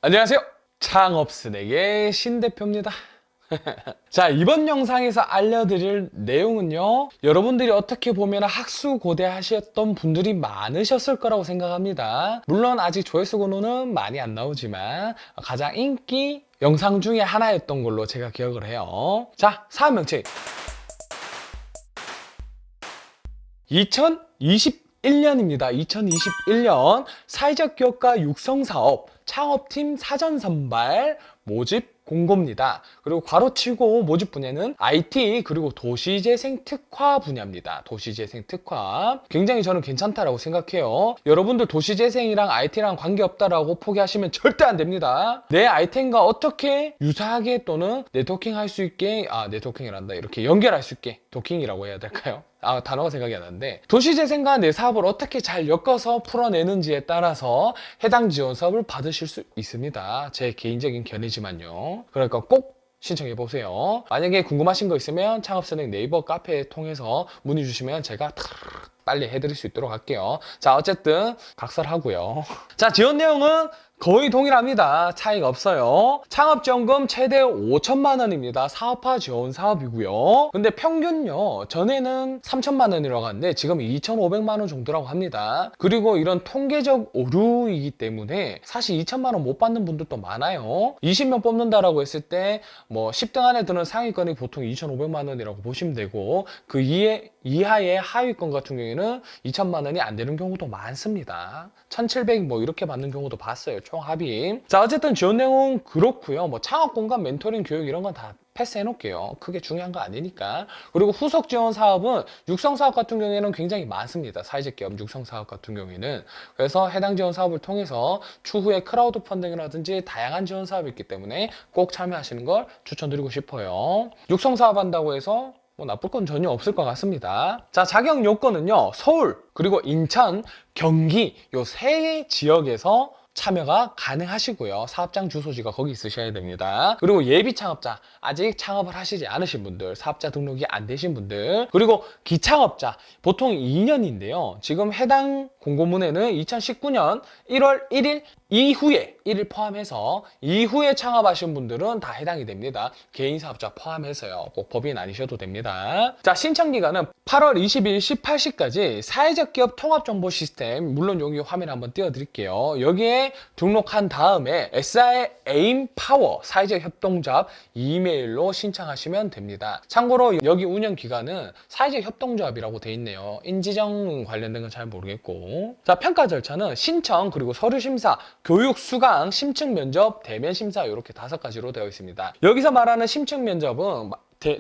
안녕하세요. 창업스낵의 신대표입니다. 자, 이번 영상에서 알려드릴 내용은요, 여러분들이 어떻게 보면 학수고대 하셨던 분들이 많으셨을 거라고 생각합니다. 물론 아직 조회수 번호는 많이 안 나오지만 가장 인기 영상 중에 하나였던 걸로 제가 기억을 해요. 자, 사업 명칭 2021년입니다. 2021년 사회적 기업가 육성사업 창업팀 사전 선발 모집 공고입니다. 그리고 괄호치고 모집 분야는 IT 그리고 도시재생 특화 분야입니다. 도시재생 특화 굉장히 저는 괜찮다라고 생각해요. 여러분들 도시재생이랑 IT랑 관계없다라고 포기하시면 절대 안 됩니다. 내 아이템과 어떻게 유사하게 또는 네트워킹 할 수 있게 네트워킹이란다 이렇게 연결할 수 있게 도킹이라고 해야 될까요? 단어가 생각이 안 나는데 도시재생과 내 사업을 어떻게 잘 엮어서 풀어내는지에 따라서 해당 지원 사업을 받으실 수 있습니다. 제 개인적인 견해지만요. 그러니까 꼭 신청해보세요. 만약에 궁금하신 거 있으면 창업스낵 네이버 카페 통해서 문의 주시면 제가 빨리 해드릴 수 있도록 할게요. 자, 어쨌든 각설하고요. 자, 지원 내용은 거의 동일합니다. 차이가 없어요. 창업지원금 최대 5천만 원입니다. 사업화 지원 사업이고요. 근데 평균요, 전에는 3천만 원이라고 하는데 지금 2,500만 원 정도라고 합니다. 그리고 이런 통계적 오류이기 때문에 사실 2천만 원 못 받는 분들도 많아요. 20명 뽑는다라고 했을 때 뭐 10등 안에 드는 상위권이 보통 2,500만 원이라고 보시면 되고 그 이하의 하위권 같은 경우에는 2천만 원이 안 되는 경우도 많습니다. 1,700 뭐 이렇게 받는 경우도 봤어요. 총 합의. 자, 어쨌든 지원 내용 그렇고요. 뭐 창업 공간 멘토링 교육 이런 건 다 패스해 놓을게요. 크게 중요한 거 아니니까. 그리고 후속 지원 사업은 육성 사업 같은 경우에는 굉장히 많습니다. 사회적 기업 육성 사업 같은 경우에는. 그래서 해당 지원 사업을 통해서 추후에 크라우드 펀딩이라든지 다양한 지원 사업이 있기 때문에 꼭 참여하시는 걸 추천드리고 싶어요. 육성 사업 한다고 해서 뭐 나쁠 건 전혀 없을 것 같습니다. 자, 자격 요건은요, 서울, 그리고 인천, 경기 요 세 지역에서 참여가 가능하시고요. 사업장 주소지가 거기 있으셔야 됩니다. 그리고 예비 창업자, 아직 창업을 하시지 않으신 분들, 사업자 등록이 안 되신 분들, 그리고 기창업자, 보통 2년인데요. 지금 해당 공고문에는 2019년 1월 1일 이후에 1일 포함해서 이후에 창업하신 분들은 다 해당이 됩니다. 개인 사업자 포함해서요. 꼭 법인 아니셔도 됩니다. 자, 신청 기간은 8월 20일 18시까지 사회적 기업 통합 정보 시스템, 물론 여기 화면 한번 띄워 드릴게요. 여기에 등록한 다음에 SI 에임 파워 사회적 협동조합 이메일로 신청하시면 됩니다. 참고로 여기 운영 기간은 사회적 협동조합이라고 돼 있네요. 인지정 관련된 건 잘 모르겠고. 자, 평가 절차는 신청 그리고 서류 심사, 교육 수강, 심층 면접, 대면 심사 이렇게 5가지로 되어 있습니다. 여기서 말하는 심층 면접은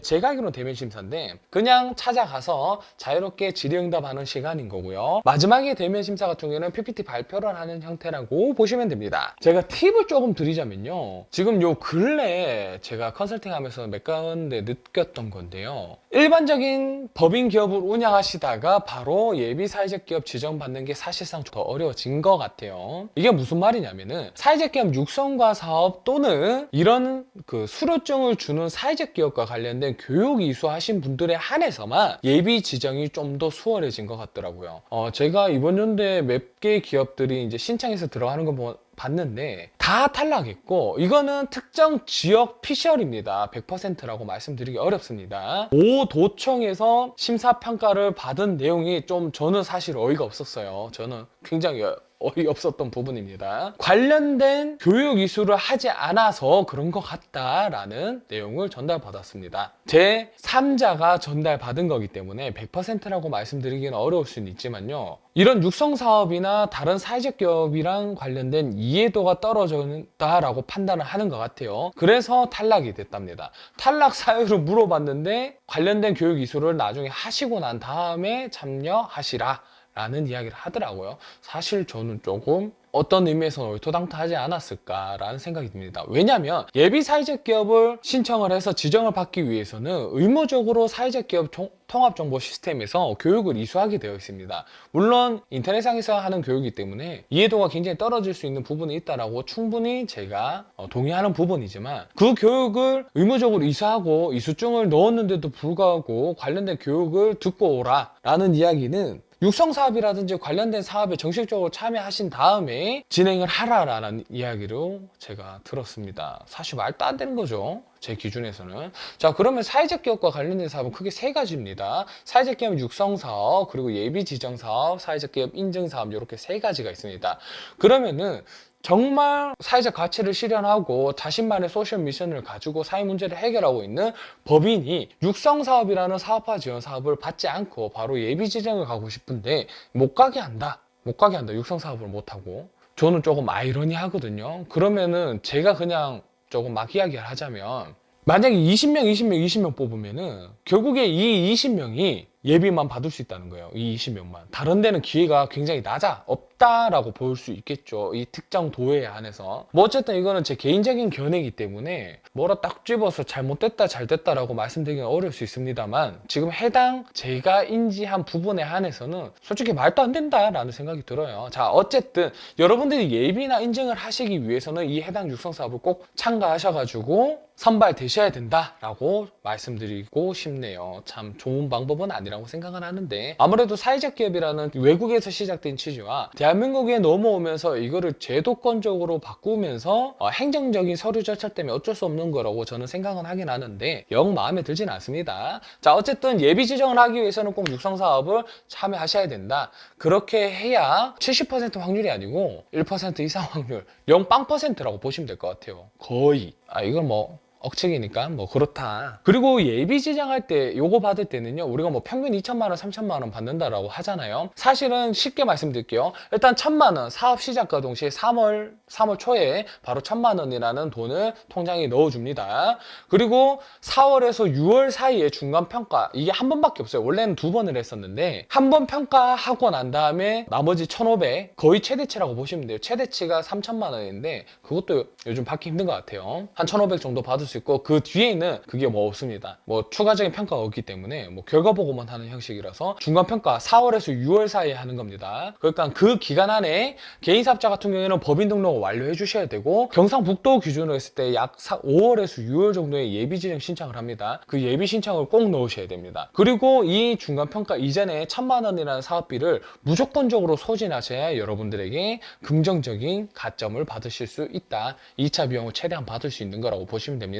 제가 알기로는 대면 심사인데 그냥 찾아가서 자유롭게 질의응답하는 시간인 거고요. 마지막에 대면 심사 같은 경우에는 PPT 발표를 하는 형태라고 보시면 됩니다. 제가 팁을 조금 드리자면요. 지금 요 근래 제가 컨설팅하면서 몇 가운데 느꼈던 건데요. 일반적인 법인 기업을 운영하시다가 바로 예비 사회적 기업 지정받는 게 사실상 더 어려워진 것 같아요. 이게 무슨 말이냐면은 사회적 기업 육성과 사업 또는 이런 그 수료증을 주는 사회적 기업과 관련된 교육 이수하신 분들에 한해서만 예비 지정이 좀 더 수월해진 것 같더라고요. 제가 이번 연도에 몇 개 기업들이 이제 신청해서 들어가는 거 봤는데 다 탈락했고 이거는 특정 지역 피셜입니다. 100%라고 말씀드리기 어렵습니다. 5도청에서 심사평가를 받은 내용이 좀 저는 사실 어이가 없었어요. 저는 굉장히 어이없었던 부분입니다. 관련된 교육 이수를 하지 않아서 그런 것 같다라는 내용을 전달받았습니다. 제 3자가 전달받은 거기 때문에 100%라고 말씀드리기는 어려울 수는 있지만요. 이런 육성 사업이나 다른 사회적 기업이랑 관련된 이해도가 떨어진다라고 판단을 하는 것 같아요. 그래서 탈락이 됐답니다. 탈락 사유를 물어봤는데 관련된 교육 이수를 나중에 하시고 난 다음에 참여하시라 라는 이야기를 하더라고요. 사실 저는 조금 어떤 의미에서는 얼토당토하지 않았을까라는 생각이 듭니다. 왜냐하면 예비 사회적 기업을 신청을 해서 지정을 받기 위해서는 의무적으로 사회적 기업 통합정보 시스템에서 교육을 이수하게 되어 있습니다. 물론 인터넷상에서 하는 교육이기 때문에 이해도가 굉장히 떨어질 수 있는 부분이 있다라고 충분히 제가 동의하는 부분이지만 그 교육을 의무적으로 이수하고 이수증을 넣었는데도 불구하고 관련된 교육을 듣고 오라 라는 이야기는 육성 사업이라든지 관련된 사업에 정식적으로 참여하신 다음에 진행을 하라라는 이야기로 제가 들었습니다. 사실 말도 안 되는 거죠. 제 기준에서는. 자, 그러면 사회적 기업과 관련된 사업은 크게 세 가지입니다. 사회적 기업 육성 사업, 그리고 예비 지정 사업, 사회적 기업 인증 사업, 이렇게 세 가지가 있습니다. 그러면은 정말 사회적 가치를 실현하고 자신만의 소셜 미션을 가지고 사회 문제를 해결하고 있는 법인이 육성 사업이라는 사업화 지원 사업을 받지 않고 바로 예비 지정을 가고 싶은데 못 가게 한다. 못 가게 한다. 육성 사업을 못 하고. 저는 조금 아이러니하거든요. 그러면은 제가 그냥 조금 막 이야기를 하자면, 만약에 20명 뽑으면은 결국에 이 20명이 예비만 받을 수 있다는 거예요. 이 20명만. 다른 데는 기회가 굉장히 없다라고 볼 수 있겠죠. 이 특정 도회에 한해서. 뭐 어쨌든 이거는 제 개인적인 견해이기 때문에 뭐라 딱 집어서 잘못됐다 잘됐다라고 말씀드리기는 어려울 수 있습니다만, 지금 해당 제가 인지한 부분에 한해서는 솔직히 말도 안 된다라는 생각이 들어요. 자, 어쨌든 여러분들이 예비나 인증을 하시기 위해서는 이 해당 육성사업을 꼭 참가하셔가지고 선발되셔야 된다라고 말씀드리고 싶네요. 참 좋은 방법은 아니라고 생각은 하는데, 아무래도 사회적 기업이라는 외국에서 시작된 취지와 대한민국에 넘어오면서 이거를 제도권적으로 바꾸면서 행정적인 서류 절차 때문에 어쩔 수 없는 거라고 저는 생각은 하긴 하는데 영 마음에 들진 않습니다. 자, 어쨌든 예비 지정을 하기 위해서는 꼭 육성 사업을 참여하셔야 된다. 그렇게 해야 70% 확률이 아니고 1% 이상 확률, 0빵%라고 보시면 될 것 같아요. 거의. 이건 뭐 억측이니까 뭐 그렇다. 그리고 예비 지정할 때 요거 받을 때는요, 우리가 뭐 평균 2천만 원, 3천만 원 받는다라고 하잖아요. 사실은 쉽게 말씀드릴게요. 일단 1,000만 원 사업 시작과 동시에 3월 초에 바로 1,000만 원이라는 돈을 통장에 넣어줍니다. 그리고 4월에서 6월 사이에 중간 평가, 이게 한 번밖에 없어요. 원래는 2번을 했었는데 한 번 평가하고 난 다음에 나머지 1,500, 거의 최대치라고 보시면 돼요. 최대치가 3,000만 원인데 그것도 요즘 받기 힘든 것 같아요. 한 1,500 정도 받을 수 있고, 그 뒤에는 그게 뭐 없습니다. 뭐 추가적인 평가가 없기 때문에 뭐 결과 보고만 하는 형식이라서 중간 평가 4월에서 6월 사이에 하는 겁니다. 그러니까 그 기간 안에 개인 사업자 같은 경우에는 법인 등록을 완료해 주셔야 되고, 경상북도 기준으로 했을 때 약 5월에서 6월 정도에 예비 지정 신청을 합니다. 그 예비 신청을 꼭 넣으셔야 됩니다. 그리고 이 중간 평가 이전에 1,000만 원이라는 사업비를 무조건적으로 소진하셔야 여러분들에게 긍정적인 가점을 받으실 수 있다. 2차 비용을 최대한 받을 수 있는 거라고 보시면 됩니다.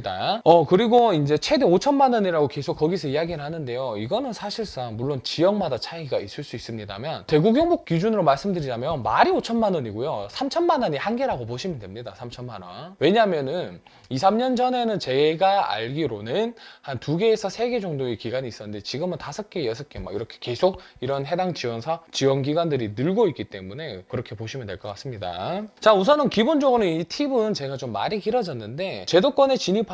그리고 이제 최대 5천만 원이라고 계속 거기서 이야기는 하는데요. 이거는 사실상 물론 지역마다 차이가 있을 수 있습니다만, 대구 경북 기준으로 말씀드리자면 말이 5천만 원이고요. 3천만 원이 한계라고 보시면 됩니다. 3천만 원. 왜냐면은 2, 3년 전에는 제가 알기로는 한 2개에서 3개 정도의 기간이 있었는데 지금은 5개, 6개 막 이렇게 계속 이런 해당 지원사, 지원 기관들이 늘고 있기 때문에 그렇게 보시면 될 것 같습니다. 자, 우선은 기본적으로 이 팁은 제가 좀 말이 길어졌는데, 제도권에 진입하면서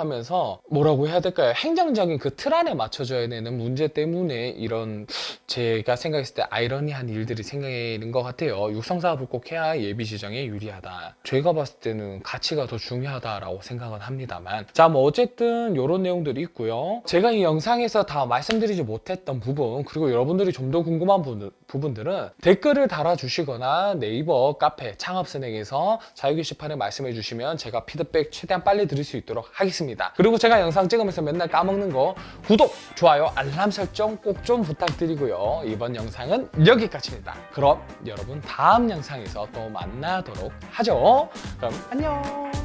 뭐라고 해야 될까요? 행정적인 그 틀 안에 맞춰져야 되는 문제 때문에 이런 제가 생각했을 때 아이러니한 일들이 생기는 것 같아요. 육성사업을 꼭 해야 예비 지정에 유리하다. 제가 봤을 때는 가치가 더 중요하다라고 생각은 합니다만, 자, 뭐 어쨌든 이런 내용들이 있고요. 제가 이 영상에서 다 말씀드리지 못했던 부분, 그리고 여러분들이 좀 더 궁금한 부분들은 댓글을 달아주시거나 네이버 카페 창업선행에서 자유 게시판에 말씀해 주시면 제가 피드백 최대한 빨리 드릴 수 있도록 하겠습니다. 그리고 제가 영상 찍으면서 맨날 까먹는 거 구독, 좋아요, 알람 설정 꼭 좀 부탁드리고요. 이번 영상은 여기까지입니다. 그럼 여러분 다음 영상에서 또 만나도록 하죠. 그럼 안녕.